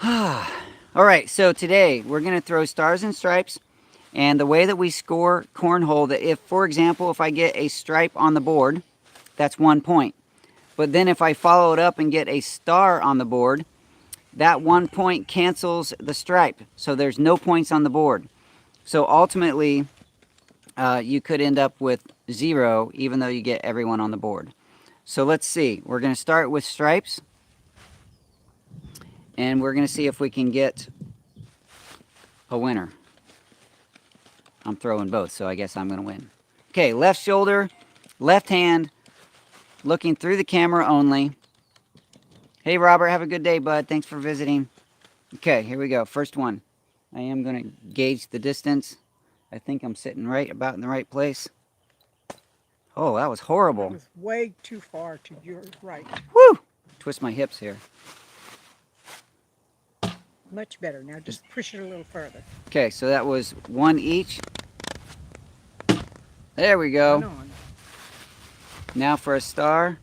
All right, so today we're going to throw Stars and Stripes, and the way that we score cornhole, that if, for example, if I get a stripe on the board, that's 1 point. But then if I follow it up and get a star on the board, that 1 point cancels the stripe, so there's no points on the board. So ultimately, you could end up with 0, even though you get everyone on the board. So let's see. We're going to start with stripes, and we're going to see if we can get a winner. I'm throwing both, so I guess I'm going to win. Okay, left shoulder, left hand, looking through the camera only. Hey, Robert, have a good day, bud. Thanks for visiting. Okay, here we go. First one. I am going to gauge the distance. I think I'm sitting right about in the right place. Oh, that was It horrible. was way too far to your right. Woo! Twist my hips here. Much better. Now just push it a little further. Okay, so that was 1 each. There we One go. on. Now for a star.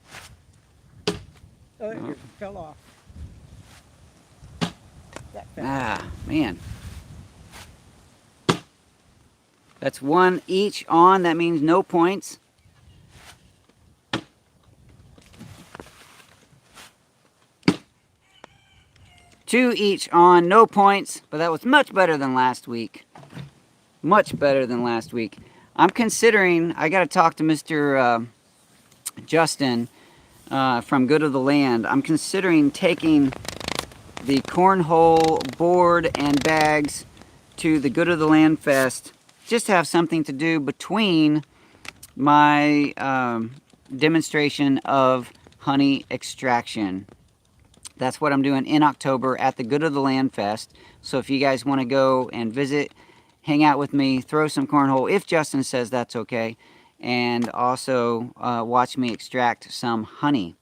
Oh, it fell off. That fell. Ah, man. That's 1 each on. That means no points. Two each on, no points, but that was much better than last week. Much better than last week. I'm considering, I got to talk to Mr. Justin from Good of the Land. I'm considering taking the cornhole board and bags to the Good of the Land Fest. Just to have something to do between my demonstration of honey extraction. That's what I'm doing in October at the Good of the Land Fest. So if you guys want to go and visit, hang out with me, throw some cornhole, if Justin says that's okay, and also watch me extract some honey.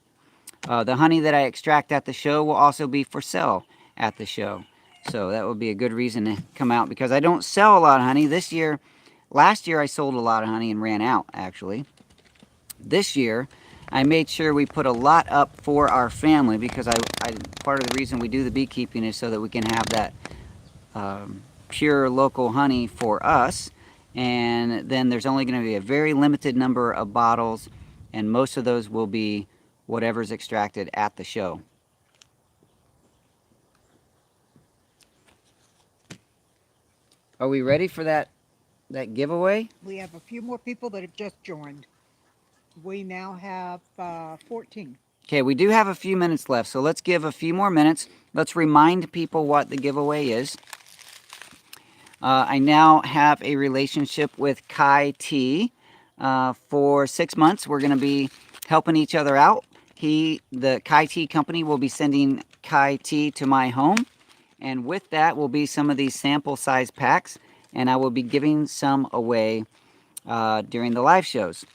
The honey that I extract at the show will also be for sale at the show. So that would be a good reason to come out, because I don't sell a lot of honey. Last year I sold a lot of honey and ran out, actually. This year, I made sure we put a lot up for our family, because part of the reason we do the beekeeping is so that we can have that pure local honey for us. And then there's only going to be a very limited number of bottles, and most of those will be whatever's extracted at the show. Are we ready for that giveaway? We have a few more people that have just joined. We now have 14. Okay, we do have a few minutes left, so let's give a few more minutes. Let's remind people what the giveaway is. I now have a relationship with Kai T. For 6 months, we're going to be helping each other out. The Kai T company will be sending Kai T to my home, and with that will be some of these sample size packs, and I will be giving some away during the live shows.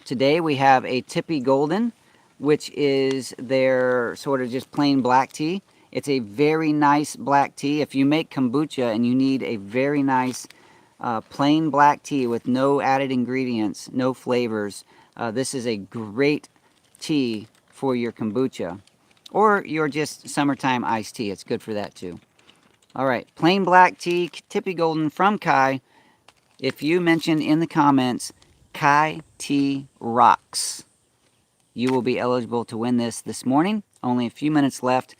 Today we have a Tippy Golden, which is their sort of just plain black tea. It's a very nice black tea. If you make kombucha and you need a very nice plain black tea with no added ingredients, no flavors, this is a great tea for your kombucha. Or your just summertime iced tea. It's good for that too. All right, plain black tea, Tippy Golden from Kai. If you mention in the comments, Kai Tea Rocks, you will be eligible to win this morning. Only a few minutes left.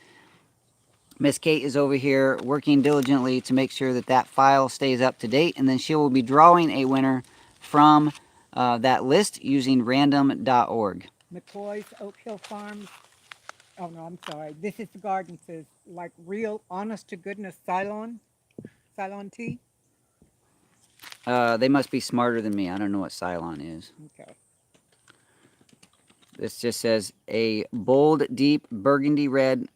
Miss Kate is over here working diligently to make sure that file stays up to date, and then she will be drawing a winner from that list using random.org. McCoy's Oak Hill Farms. Oh no, I'm sorry. This is the garden. Says like real, honest to goodness Ceylon tea. They must be smarter than me. I don't know what Ceylon is. Okay. This just says a bold, deep burgundy red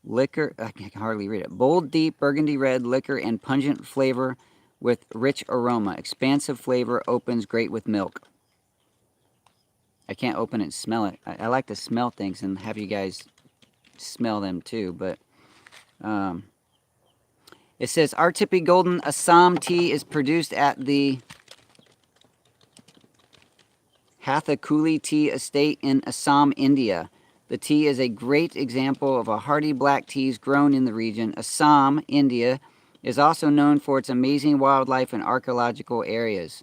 liquor. I can hardly read it. Bold, deep burgundy red liquor and pungent flavor with rich aroma. Expansive flavor, opens great with milk. I can't open it and smell it. I like to smell things and have you guys smell them too, but it says our Tippy Golden Assam tea is produced at the Hathakuli Tea Estate in Assam, India. The tea is a great example of a hardy black teas grown in the region. Assam, India, is also known for its amazing wildlife and archaeological areas.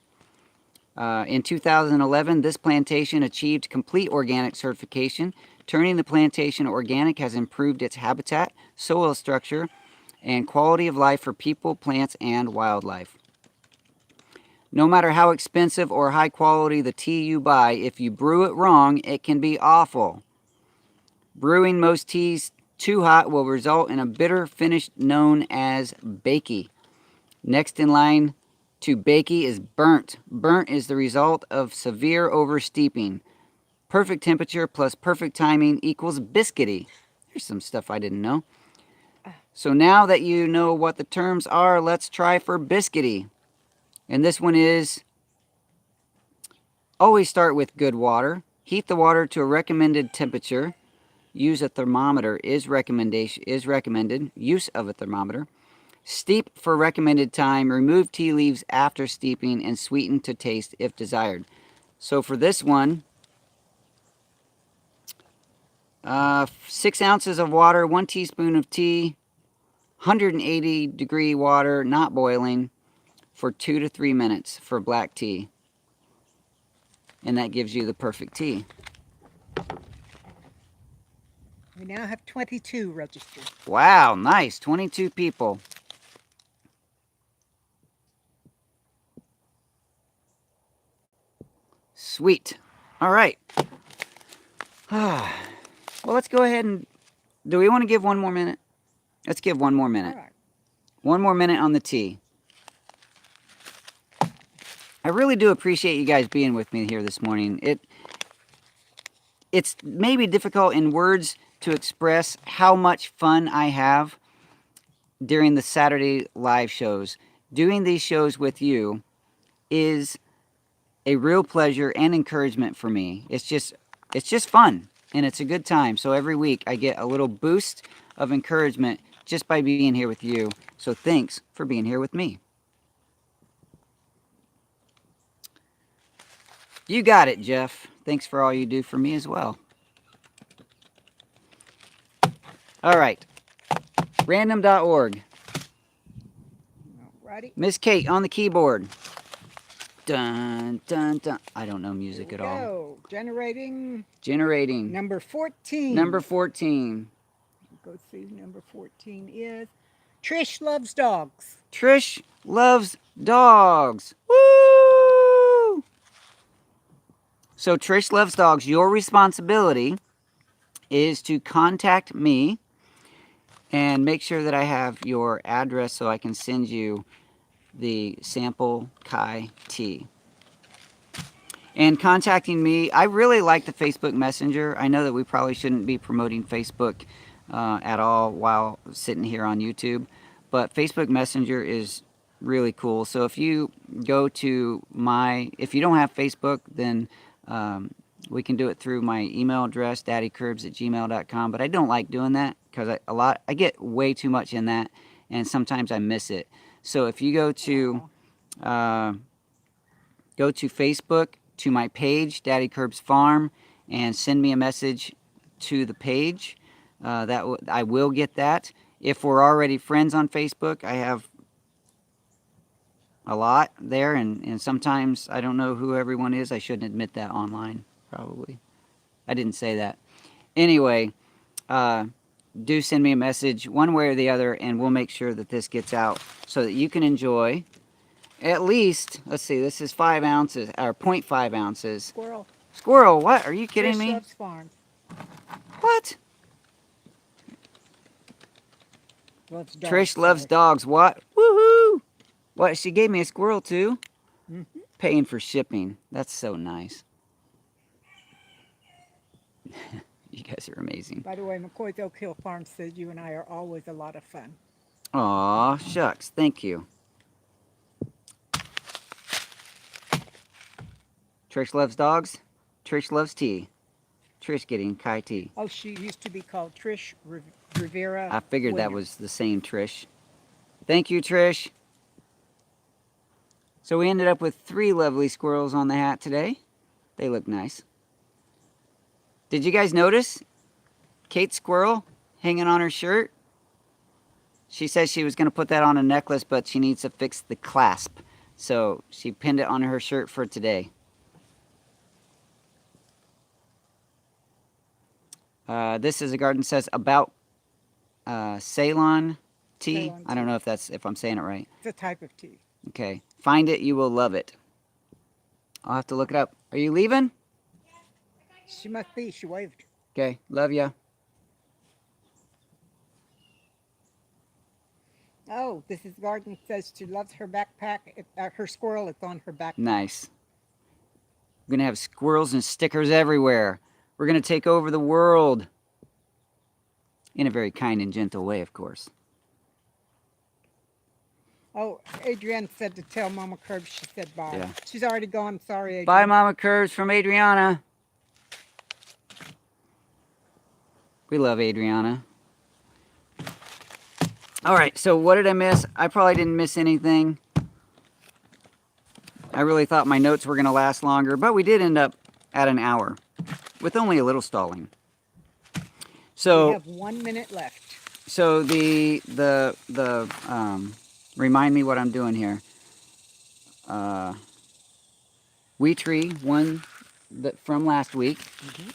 In 2011, this plantation achieved complete organic certification. Turning the plantation organic has improved its habitat, soil structure, and quality of life for people, plants, and wildlife. No matter how expensive or high quality the tea you buy, if you brew it wrong, it can be awful. Brewing most teas too hot will result in a bitter finish known as bakey. Next in line to bakey is burnt. Burnt is the result of severe oversteeping. Perfect temperature plus perfect timing equals biscuity. Here's some stuff I didn't know. So now that you know what the terms are, let's try for biscuity. And this one is, always start with good water. Heat the water to a recommended temperature. Use a thermometer is recommended. Use of a thermometer. Steep for recommended time. Remove tea leaves after steeping and sweeten to taste if desired. So for this one, 6 ounces of water, 1 teaspoon of tea, 180 degree water, not boiling, for 2 to 3 minutes for black tea. And that gives you the perfect tea. We now have 22 registered. Wow, nice. 22 people. Sweet. All right. Well, let's go ahead and... Do we want to give one more minute? Let's give one more minute. All right. 1 more minute on the tea. I really do appreciate you guys being with me here this morning. It's maybe difficult in words to express how much fun I have during the Saturday live shows. Doing these shows with you is a real pleasure and encouragement for me. It's just fun. and it's a good time. So every week I get a little boost of encouragement just by being here with you. So thanks for being here with me. You got it, Jeff. Thanks for all you do for me as well. All right. Random.org. Alrighty. Miss Kate on the keyboard. Dun, dun, dun. I don't know music at all. Go. Generating Generating. number 14. Number 14. Go see number 14 is Trish loves dogs. Trish loves dogs. Woo! So Trish loves dogs. Your responsibility is to contact me and make sure that I have your address so I can send you the sample Kai tea. And contacting me, I really like the Facebook Messenger. I know that we probably shouldn't be promoting Facebook at all while sitting here on YouTube, but Facebook Messenger is really cool. So if you go to if you don't have Facebook, then we can do it through my email address, daddykirbs@gmail.com. But I don't like doing that because I get way too much in that, and sometimes I miss it. So if you go to Facebook, to my page, Daddykirbs Farm, and send me a message to the page, I will get that. If we're already friends on Facebook, I have a lot there, and sometimes I don't know who everyone is. I shouldn't admit that online, probably. I didn't say that. Anyway, do send me a message one way or the other, and we'll make sure that this gets out so that you can enjoy at least, let's see, this is 5 ounces, or 0.5 ounces. Squirrel. Squirrel, what? Are you kidding Trish me? loves farm. What? Loves dogs. Trish loves dogs. What? Woohoo! What? She gave me a squirrel too? Mm-hmm. Paying for shipping. That's so nice. You guys are amazing. By the way, McCoy's Oak Hill Farm says you and I are always a lot of fun. Aw, shucks. Thank you. Trish loves dogs. Trish loves tea. Trish getting Kai tea. Oh, she used to be called Trish Rivera. I figured that Winner. was the same Trish. Thank you, Trish. So we ended up with 3 lovely squirrels on the hat today. They look nice. Did you guys notice Kate's squirrel hanging on her shirt? She says she was going to put that on a necklace, but she needs to fix the clasp. So she pinned it on her shirt for today. This is a garden says about Ceylon tea. Ceylon I don't tea. know if I'm saying it right. It's a type of tea. Okay. Find it, you will love it. I'll have to look it up. Are you leaving? She must be. She waved. Okay. Love ya. Oh, this is garden says she loves her backpack. Her squirrel is on her backpack. Nice. We're going to have squirrels and stickers everywhere. We're going to take over the world. In a very kind and gentle way, of course. Oh, Adrienne said to tell Mama Curb she said bye. Yeah. She's already gone. Sorry, Adrienne. Bye, Mama Curves from Adriana. We love Adriana. All right, so what did I miss? I probably didn't miss anything. I really thought my notes were going to last longer, but we did end up at an hour with only a little stalling. So we have 1 minute left. So remind me what I'm doing here. Wee Tree, one from last week.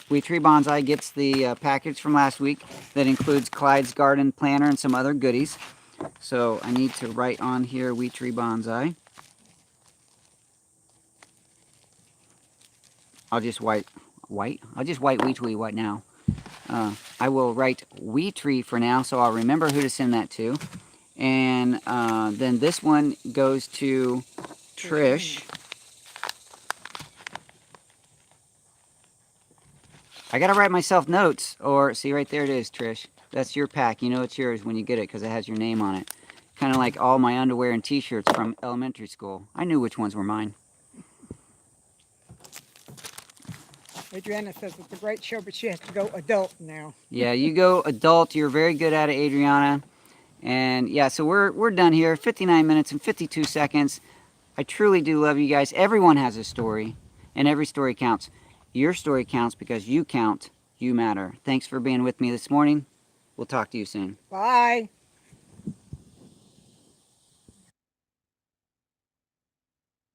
Wee Tree Bonsai gets the package from last week that includes Clydes Garden Planner and some other goodies. So I need to write on here Wee Tree Bonsai. I'll just write Wee Tree right now. I will write Wee Tree for now, so I'll remember who to send that to. And then this one goes to Trish. I gotta write myself notes, or see right there it is, Trish. That's your pack. You know it's yours when you get it because it has your name on it. Kind of like all my underwear and t-shirts from elementary school. I knew which ones were mine. Adriana says it's a great show, but she has to go adult now. Yeah, you go adult. You're very good at it, Adriana. And yeah, so we're done here. 59 minutes and 52 seconds. I truly do love you guys. Everyone has a story, and every story counts. Your story counts because you count. You matter. Thanks for being with me this morning. We'll talk to you soon. Bye.